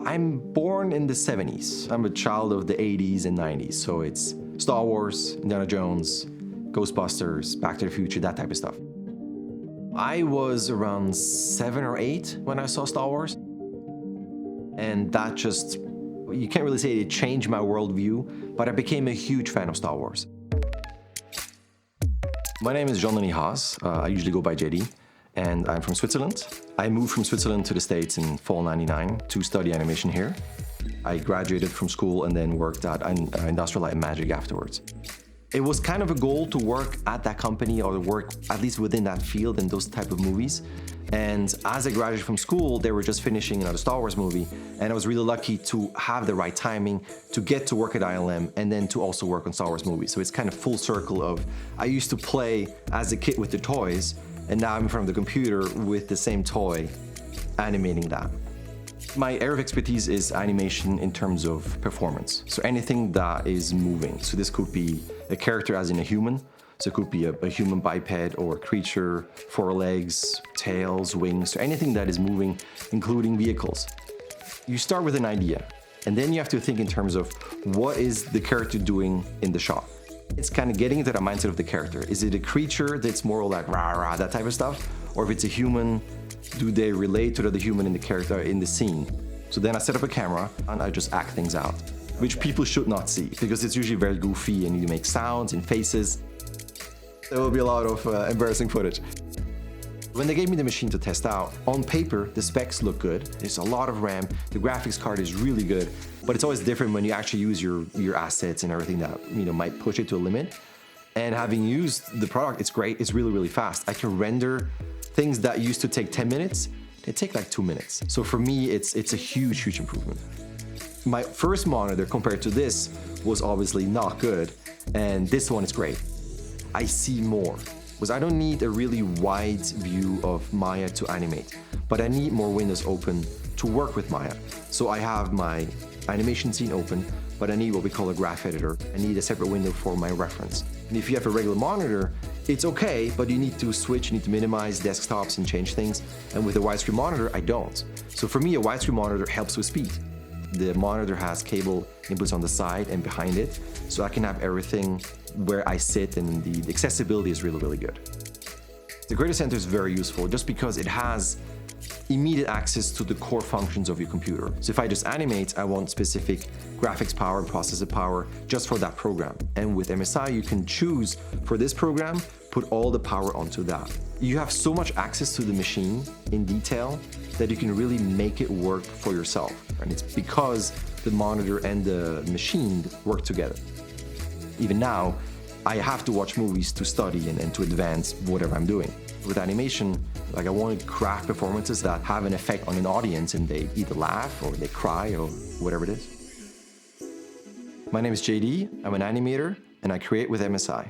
I'm born in the 70s. I'm a child of the 80s and 90s, so it's Star Wars, Indiana Jones, Ghostbusters, Back to the Future, that type of stuff. I was around 7 or 8 when I saw Star Wars, and that just, you can't really say it changed my worldview, but I became a huge fan of Star Wars. My name is Jean Denis Haas. I usually go by JD, and I'm from Switzerland. I moved from Switzerland to the States in fall '99 to study animation here. I graduated from school and then worked at Industrial Light and Magic afterwards. It was kind of a goal to work at that company or work at least within that field in those type of movies. And as I graduated from school, they were just finishing another Star Wars movie, and I was really lucky to have the right timing to get to work at ILM and then to also work on Star Wars movies. So it's kind of full circle of, I used to play as a kid with the toys, and now I'm in front of the computer with the same toy, animating that. My area of expertise is animation in terms of performance. So anything that is moving. So this could be a character as in a human. So it could be a human biped or a creature, 4 legs, tails, wings, so anything that is moving, including vehicles. You start with an idea, and then you have to think in terms of what is the character doing in the shot. It's kind of getting into the mindset of the character. Is it a creature that's more like rah rah, that type of stuff? Or if it's a human, do they relate to the human in the character in the scene? So then I set up a camera and I just act things out, which people should not see because it's usually very goofy and you make sounds and faces. There will be a lot of embarrassing footage. When they gave me the machine to test out, on paper, the specs look good. There's a lot of RAM, the graphics card is really good, but it's always different when you actually use your assets and everything that might push it to a limit. And having used the product, it's great, it's really, really fast. I can render things that used to take 10 minutes, they take like 2 minutes. So for me, it's a huge, huge improvement. My first monitor compared to this was obviously not good, and this one is great. I see more, because I don't need a really wide view of Maya to animate, but I need more windows open to work with Maya. So I have my animation scene open, but I need what we call a graph editor. I need a separate window for my reference. And if you have a regular monitor, it's okay, but you need to switch, you need to minimize desktops and change things. And with a widescreen monitor, I don't. So for me, a widescreen monitor helps with speed. The monitor has cable inputs on the side and behind it, so I can have everything where I sit, and the accessibility is really, really good. The Creative Center is very useful just because it has immediate access to the core functions of your computer. So if I just animate, I want specific graphics power and processor power just for that program. And with MSI, you can choose for this program, put all the power onto that. You have so much access to the machine in detail that you can really make it work for yourself. And it's because the monitor and the machine work together. Even now, I have to watch movies to study and to advance whatever I'm doing. With animation, I want to craft performances that have an effect on an audience and they either laugh or they cry or whatever it is. My name is JD, I'm an animator, and I create with MSI.